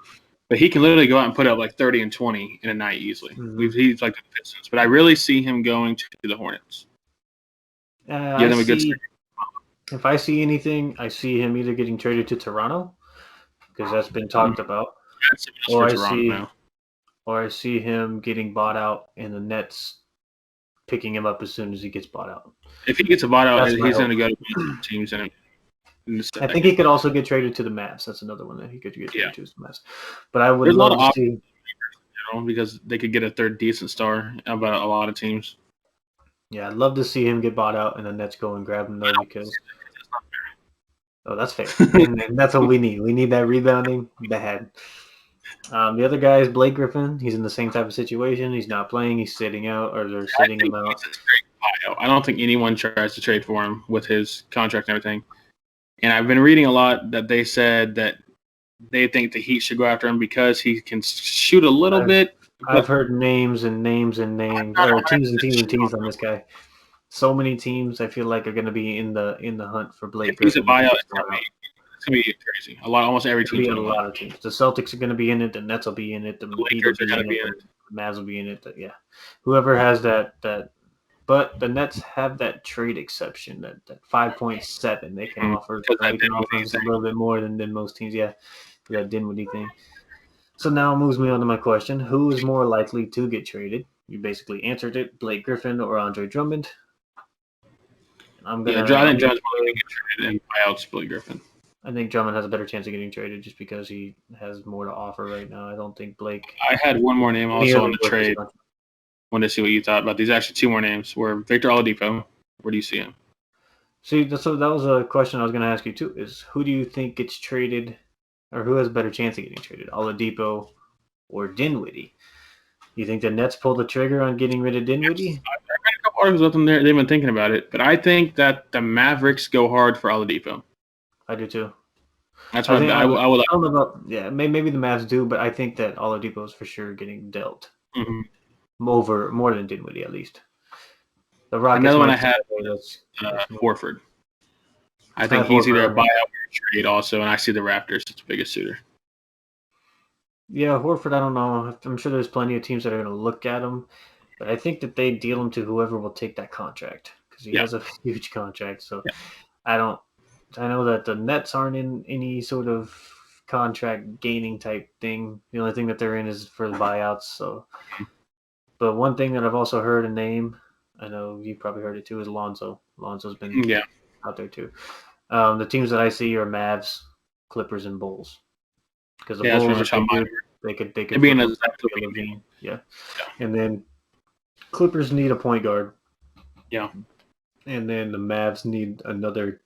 but he can literally go out and put up like 30 and 20 in a night easily. Mm-hmm. He's like the Pistons, but I really see him going to the Hornets. If I see anything, I see him either getting traded to Toronto because that's been talked about. Or I see him getting bought out and the Nets picking him up as soon as he gets bought out. If he gets bought out, he's going to go to teams in it. I think he could also get traded to the Mavs. That's another one that he could get traded to the Mavs. But I would love to see because they could get a third decent star about a lot of teams. Yeah, I'd love to see him get bought out and the Nets go and grab him though because that's fair. and that's what we need. We need that rebounding bad. The other guy is Blake Griffin. He's in the same type of situation. He's not playing. He's sitting out, or they're I sitting think him out. he's a straight buyout. I don't think anyone tries to trade for him with his contract and everything. And I've been reading a lot that they said that they think the Heat should go after him because he can shoot a little bit. I've But heard names and names and names, I'm not or teams and 100% teams and teams on sure this guy. So many teams I feel like are going to be in the hunt for Blake if he's a Griffin. buyout. It's going out. It's gonna be crazy. Almost every There'll be team's a gonna want him. lot of teams. The Celtics are going to be in it. The Nets will be in it. The The Heat will Lakers are be gonna in be it. in The it. Mavs will be in it. Yeah, whoever has that. But the Nets have that trade exception, that 5.7 they can offer. Because that They can offer Dinwiddie just a thing. little bit more than most teams. Yeah, for that Dinwiddie thing. So now it moves me on to my question: who is more likely to get traded? You basically answered it: Blake Griffin or Andre Drummond. I'm Yeah, gonna. I I'm think gonna John's probably say, gonna get traded and buyouts Billy Griffin. I think Drummond has a better chance of getting traded just because he has more to offer right now. I don't think Blake. I had one more name Any also other on the worth his trade. contract. Wanted to see what you thought about these. Actually, two more names were Victor Oladipo. Where do you see him? See, so that was a question I was going to ask you too. Is who do you think gets traded, or who has a better chance of getting traded, Oladipo or Dinwiddie? You think the Nets pulled the trigger on getting rid of Dinwiddie? I read a couple articles about them there. They've been thinking about it, but I think that the Mavericks go hard for Oladipo. I do too. That's I why think I would like. I don't know about maybe the Mavs do, but I think that Oladipo is for sure getting dealt Mm-hmm. more than Dinwiddie at least. The Rockets Another one I might had say that's more. Horford. I I think have he's either a Horford. buyout or a trade also, and I see the Raptors as the biggest suitor. Yeah, Horford. I don't know. I'm sure there's plenty of teams that are going to look at him, but I think that they deal him to whoever will take that contract because he Yeah. has a huge contract. So Yeah. I don't. I know that the Nets aren't in any sort of contract gaining type thing. The only thing that they're in is for the buyouts. So, but one thing that I've also heard a name, I know you probably heard it too, is Lonzo. Lonzo's been Yeah. out there too. The teams that I see are Mavs, Clippers, and Bulls. Because the Yeah, that's pretty Bulls, much if how they mine do, were. they could It'd be flip in a them Zach to Levine. Levine. Yeah, Yeah. and then Clippers need a point guard, Yeah. and then the Mavs need another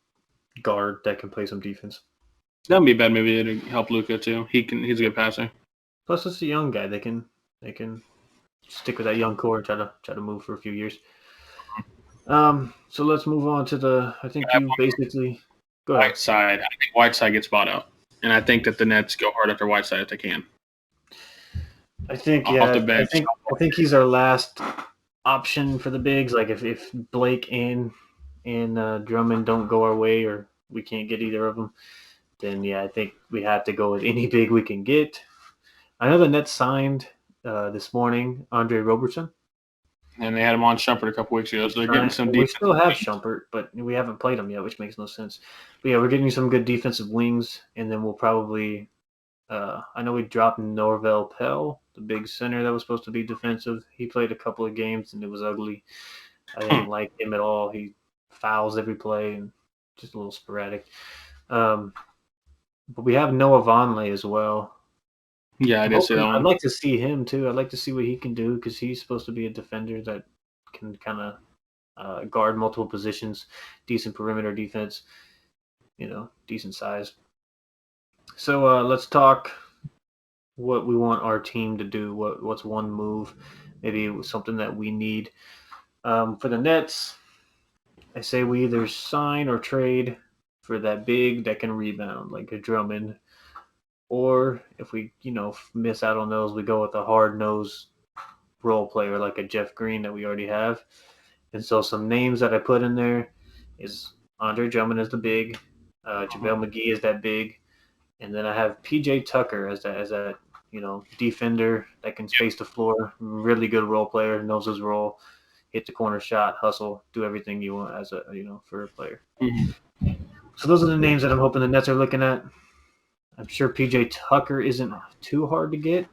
guard that can play some defense. That'd be a bad movie to help Luca too. He's a good passer. Plus, it's a young guy. They can stick with that young core and try to move for a few years. So let's move on to the. I think I have you one basically go ahead. Whiteside. I think Whiteside gets bought out, and I think that the Nets go hard after Whiteside if they can. I think Off the yeah. bench. I think he's our last option for the bigs. Like if Blake and Drummond don't go our way, or we can't get either of them, then yeah, I think we have to go with any big we can get. I know the Nets signed this morning Andre Robertson. And they had him on Shumpert a couple weeks ago, so they're getting some We defense. still have Shumpert, but we haven't played him yet, which makes no sense. But yeah, we're getting some good defensive wings, and then we'll probably. I know we dropped Norvell Pell, the big center that was supposed to be defensive. He played a couple of games, and it was ugly. I didn't like him at all. He fouls every play and just a little sporadic. But we have Noah Vonleh as well. Yeah, I did see that I'd one. like to see him too. I'd like to see what he can do because he's supposed to be a defender that can kind of guard multiple positions, decent perimeter defense, decent size. So let's talk what we want our team to do. What's one move, maybe something that we need for the Nets. I say we either sign or trade for that big that can rebound, like a Drummond, or if we miss out on those, we go with a hard nosed role player like a Jeff Green that we already have. And so some names that I put in there is Andre Drummond as the big, JaVale McGee is that big, and then I have PJ Tucker as that defender that can space the floor, really good role player, knows his role, hit the corner shot, hustle, do everything you want as a for a player. Mm-hmm. So those are the names that I'm hoping the Nets are looking at. I'm sure PJ Tucker isn't too hard to get.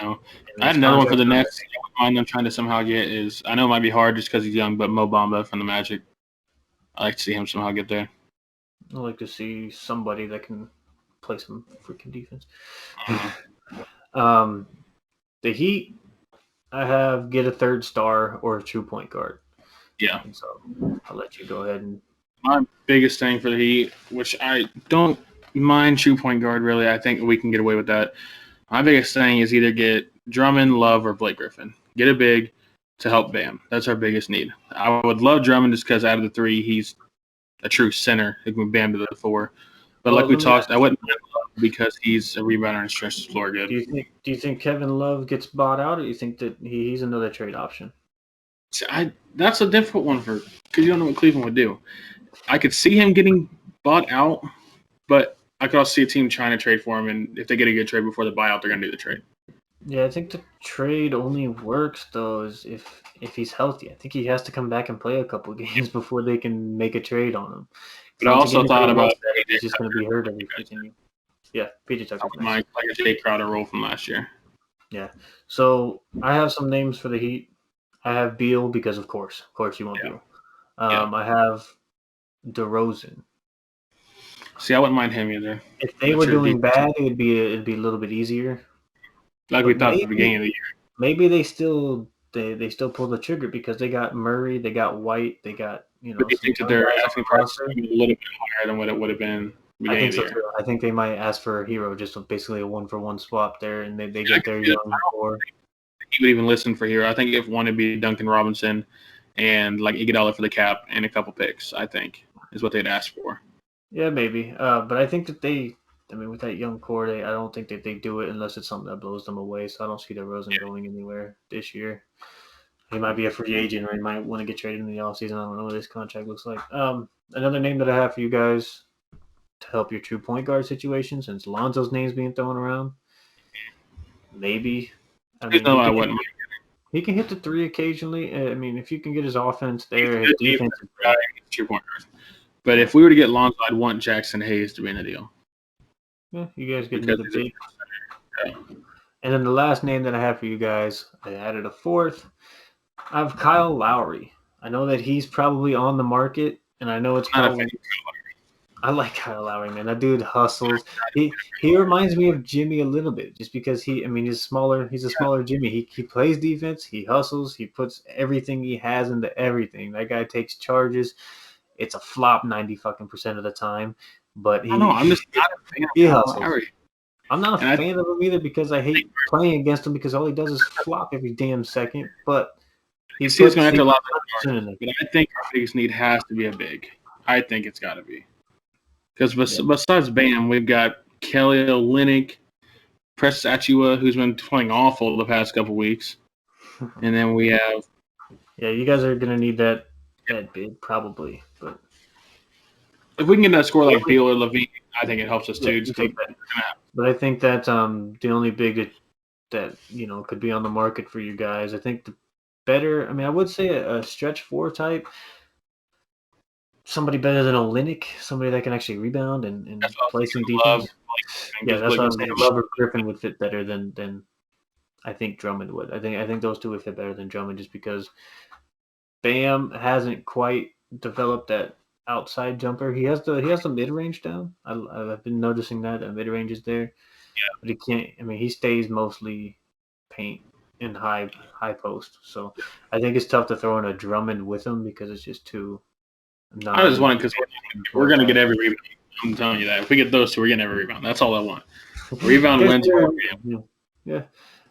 No. I had another one for the Nets. I wouldn't mind them trying to somehow get is I know it might be hard just because he's young, but Mo Bamba from the Magic. I like to see him somehow get there. I like to see somebody that can play some freaking defense. The Heat, I have get a third star or a true point guard. Yeah. And so I'll let you go ahead and. My biggest thing for the Heat, which I don't mind true point guard really, I think we can get away with that. My biggest thing is either get Drummond, Love, or Blake Griffin. Get a big to help Bam. That's our biggest need. I would love Drummond just because out of the three, he's a true center. He can move Bam to the four. But like we talked, I wouldn't mind Love because he's a rebounder and stretches the floor good. Do you think Kevin Love gets bought out, or do you think that he's another trade option? That's a difficult one because you don't know what Cleveland would do. I could see him getting bought out, but I could also see a team trying to trade for him, and if they get a good trade before the buyout, they're going to do the trade. Yeah, I think the trade only works though is if he's healthy. I think he has to come back and play a couple games before they can make a trade on him. But I also thought about he's just going to be hurt every freaking. Yeah, PJ Tucker. Like a Jay Crowder role from last year. Yeah. So I have some names for the Heat. I have Beal because of course you want Beal. I have DeRozan. See, I wouldn't mind him either. If they were doing bad, it'd be a little bit easier. Like we thought at the beginning of the year. Maybe they still pull the trigger because they got Murray, they got White, they got But you think that their asking price a little bit higher than what it would have been? I think so too. I think they might ask for a hero, just basically a 1-for-1 swap there, and they get their young core. He would even listen for hero. I think if one would be Duncan Robinson and like Iguodala for the cap and a couple picks, I think is what they'd ask for. Yeah, maybe. But I think that with that young core, I don't think that they do it unless it's something that blows them away. So I don't see DeRozan going anywhere this year. He might be a free agent, or he might want to get traded in the offseason. I don't know what his contract looks like. Another name that I have for you guys to help your true point guard situation, since Lonzo's name's being thrown around, maybe. He can hit the three occasionally. I mean, if you can get his offense there, his defense is great. True point guard. But if we were to get Lonzo, I'd want Jackson Hayes to be in the deal. Yeah, you guys get another big. And then the last name that I have for you guys, I added a fourth. I have Kyle Lowry. I know that he's probably on the market, and I know it's probably. I like Kyle Lowry, man. That dude hustles. He reminds me of Jimmy a little bit, just because he's smaller. He's a smaller Jimmy. He plays defense. He hustles. He puts everything he has into everything. That guy takes charges. It's a flop 90% of the time, but I'm just not a fan of Kyle Lowry. I'm not a fan of him either because I hate playing against him because all he does is flop every damn second. But he's going to have to allow that. But I think our biggest need has to be a big. I think it's got to be. Because besides Bam, we've got Kelly Olynyk, Precious Achiuwa, who's been playing awful the past couple weeks. And then we have... Yeah, you guys are going to need that big probably. But if we can get that score like Beal or Levine, I think it helps us too. But I think that the only big that could be on the market for you guys, I think the better. I mean, I would say a stretch four type, somebody better than Olynyk, somebody that can actually rebound and play some defense. Yeah, that's what I was saying. Love or Griffin would fit better than I think Drummond would. I think those two would fit better than Drummond just because Bam hasn't quite developed that outside jumper. He has the mid range down. I've been noticing that mid range is there. Yeah, but he can't. I mean, he stays mostly paint and high post. So I think it's tough to throw in a Drummond with him because it's just too. I just want it because we're going to get every rebound. I'm telling you that. If we get those two, we're getting every rebound. That's all I want. Rebound wins. Yeah.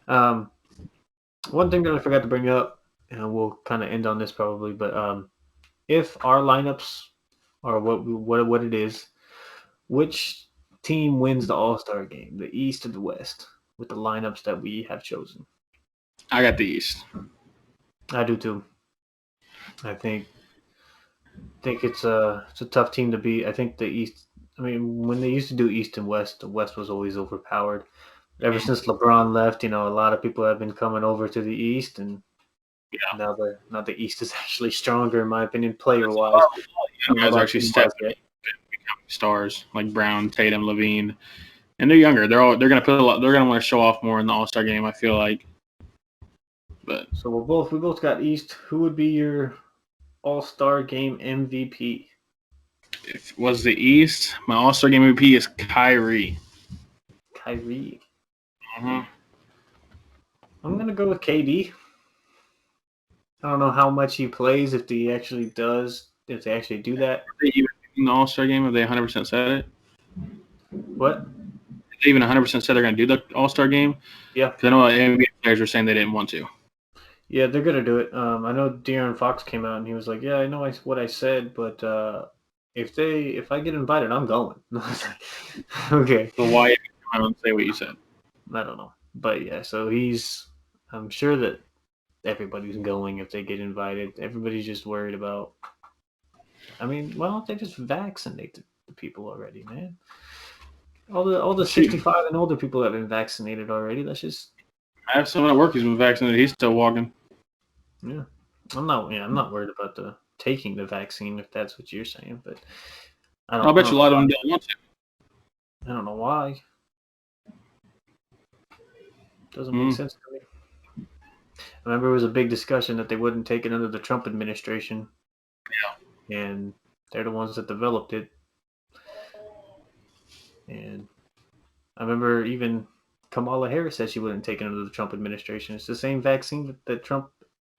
One thing that I forgot to bring up, and we'll kind of end on this probably, but if our lineups are what it is, which team wins the All-Star game, the East or the West, with the lineups that we have chosen? I got the East. I do too. I think it's a tough team to beat. I think the East. I mean, when they used to do East and West, the West was always overpowered. Ever since LeBron left, a lot of people have been coming over to the East, and now the East is actually stronger, in my opinion, player-wise. You guys actually becoming stars like Brown, Tatum, Levine, and they're younger. They're gonna put a lot. They're gonna want to show off more in the All-Star game, I feel like. But so we both got East. Who would be your All-Star game MVP? If it was the East, my All-Star game MVP is Kyrie. Kyrie. Mm-hmm. I'm gonna go with KD. I don't know how much he plays. If they actually do that. Are they even in the All-Star game? Have they 100% said it? What? they even 100% said they're going to do the All-Star game? Yeah. Because I know NBA players were saying they didn't want to. Yeah, they're gonna do it. I know De'Aaron Fox came out and he was like, "Yeah, I know what I said, but if I get invited, I'm going." I was like, okay. So why I don't say what you said? I don't know, but yeah. So I'm sure that everybody's going if they get invited. Everybody's just worried about. I mean, why don't they just vaccinate the people already, man? All the 65 and older people have been vaccinated already. Let's just. I have someone at work who's been vaccinated. He's still walking. Yeah, I'm not worried about taking the vaccine if that's what you're saying, but I'll bet you a lot of them don't want to. I don't know why. Doesn't make sense to me. I remember it was a big discussion that they wouldn't take it under the Trump administration. Yeah. And they're the ones that developed it. And I remember even Kamala Harris said she wouldn't take it under the Trump administration. It's the same vaccine that Trump,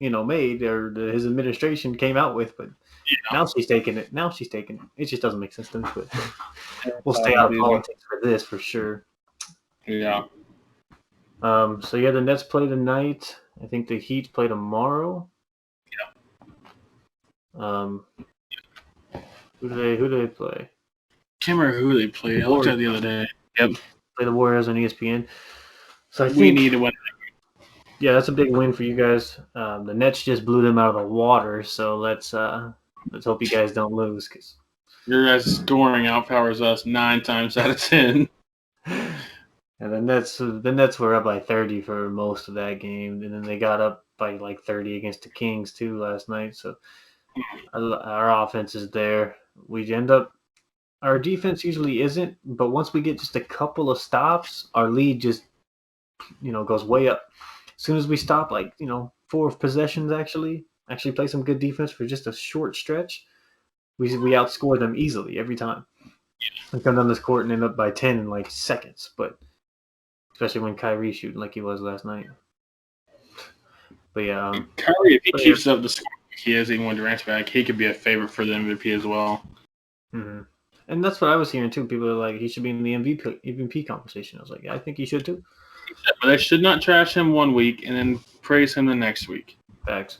made or his administration came out with, but now she's taking it. It just doesn't make sense to me, but we'll stay out of politics for this for sure. Yeah. So yeah, the Nets play tonight. I think the Heat play tomorrow. Yeah. Who do they play? Can't remember who they played. I looked at it the other day. Yep. Play the Warriors on ESPN. So we need to win. Yeah, that's a big win for you guys. The Nets just blew them out of the water, so let's hope you guys don't lose. Cause your guys' scoring outpowers us 9 times out of 10. And the Nets were up by 30 for most of that game, and then they got up by like 30 against the Kings too last night. So our offense is there. Our defense usually isn't, but once we get just a couple of stops, our lead just goes way up. As soon as we stop, 4 possessions actually play some good defense for just a short stretch, we outscore them easily every time. We come down this court and end up by 10 in like seconds, but especially when Kyrie's shooting like he was last night. But yeah, Kyrie, if he keeps up the score he has, even when Durant's back, he could be a favorite for the MVP as well. Mm-hmm. And that's what I was hearing too. People are like, he should be in the MVP conversation. I was like, yeah, I think he should too. But they should not trash him one week and then praise him the next week. Facts.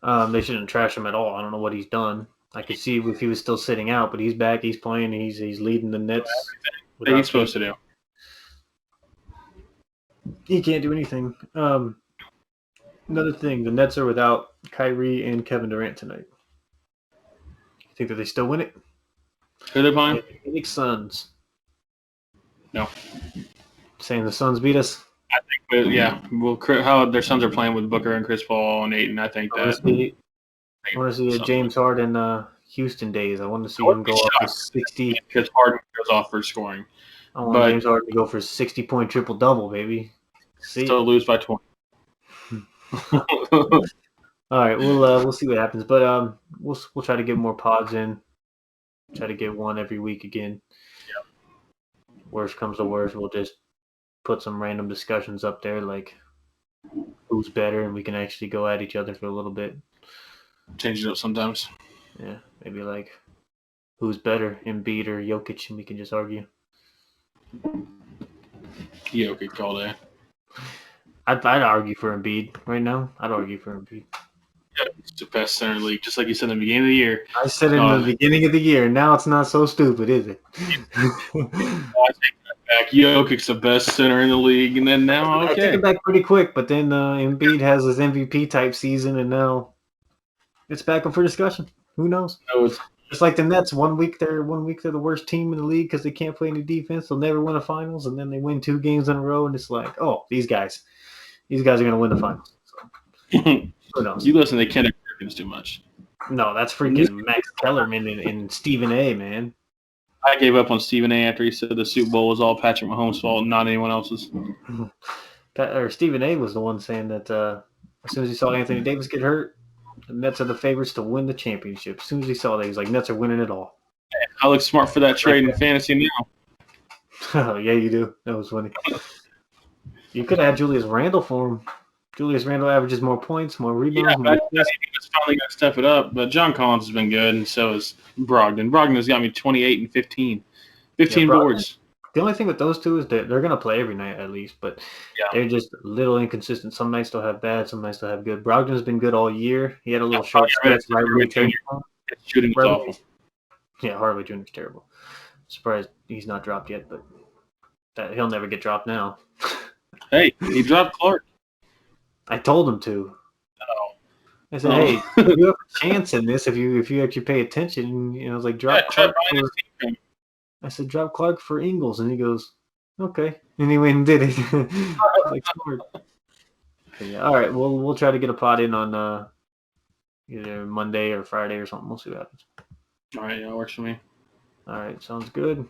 They shouldn't trash him at all. I don't know what he's done. I could see if he was still sitting out, but he's back. He's playing. He's leading the Nets. What he's supposed to do. He can't do anything. Another thing, the Nets are without Kyrie and Kevin Durant tonight. You think that they still win it? Who are they playing? Phoenix Suns. No. Saying the Suns beat us? I think, yeah. Well, how their Suns are playing with Booker and Chris Paul and Ayton, I think that. I want to see a James Harden Houston days. I want to see him go off for 60. Because Harden goes off for scoring. I want James Harden to go for 60-point triple-double, baby. Still lose by 20. All right, we'll see what happens, but we'll try to get more pods in. Try to get one every week again. Yep. Worst comes to worst, we'll just put some random discussions up there, like who's better, and we can actually go at each other for a little bit. Change it up sometimes. Yeah, maybe like who's better, Embiid or Jokic, and we can just argue. Jokic all day. I'd argue for Embiid right now. I'd argue for Embiid. Yeah, he's the best center in the league, just like you said in the beginning of the year. I said in the beginning of the year. Now it's not so stupid, is it? I take that back. Jokic's the best center in the league, and then now, okay. I take it back pretty quick, but then Embiid has his MVP-type season, and now it's back up for discussion. Who knows? No, it's just like the Nets. One week they're the worst team in the league because they can't play any defense. They'll never win a finals, and then they win 2 games in a row, and it's like, oh, these guys are going to win the finals. So, who knows? You listen to Kendrick Perkins too much. No, that's freaking Max Kellerman and Stephen A, man. I gave up on Stephen A after he said the Super Bowl was all Patrick Mahomes' fault and not anyone else's. Stephen A was the one saying that as soon as he saw Anthony Davis get hurt, the Nets are the favorites to win the championship. As soon as he saw that, he's like, Nets are winning it all. I look smart for that trade in fantasy now. Oh, yeah, you do. That was funny. You could have had Julius Randle for him. Julius Randle averages more points, more rebounds. Yeah, he's finally got to step it up. But John Collins has been good, and so has Brogdon. Brogdon has got me 28 and 15. 15 boards. The only thing with those two is that they're going to play every night at least, but Yeah. they're just a little inconsistent. Some nights they'll have bad, some nights they'll have good. Brogdon's been good all year. He had a little short Yeah, stretch right when we traded him. shooting is awful. Yeah, Hardaway Jr. is terrible. Surprised he's not dropped yet, but he'll never get dropped now. Hey, he dropped Clark. I told him to. Oh. I said, hey, you have a chance in this if you actually pay attention. You know, I was like, drop Clark for. I said, drop Clark for Ingles, and he goes, okay, and he went and did it. Like smart. Yeah, all right, we'll try to get a pot in on either Monday or Friday or something. We'll see what happens. All right, yeah, works for me. All right, sounds good.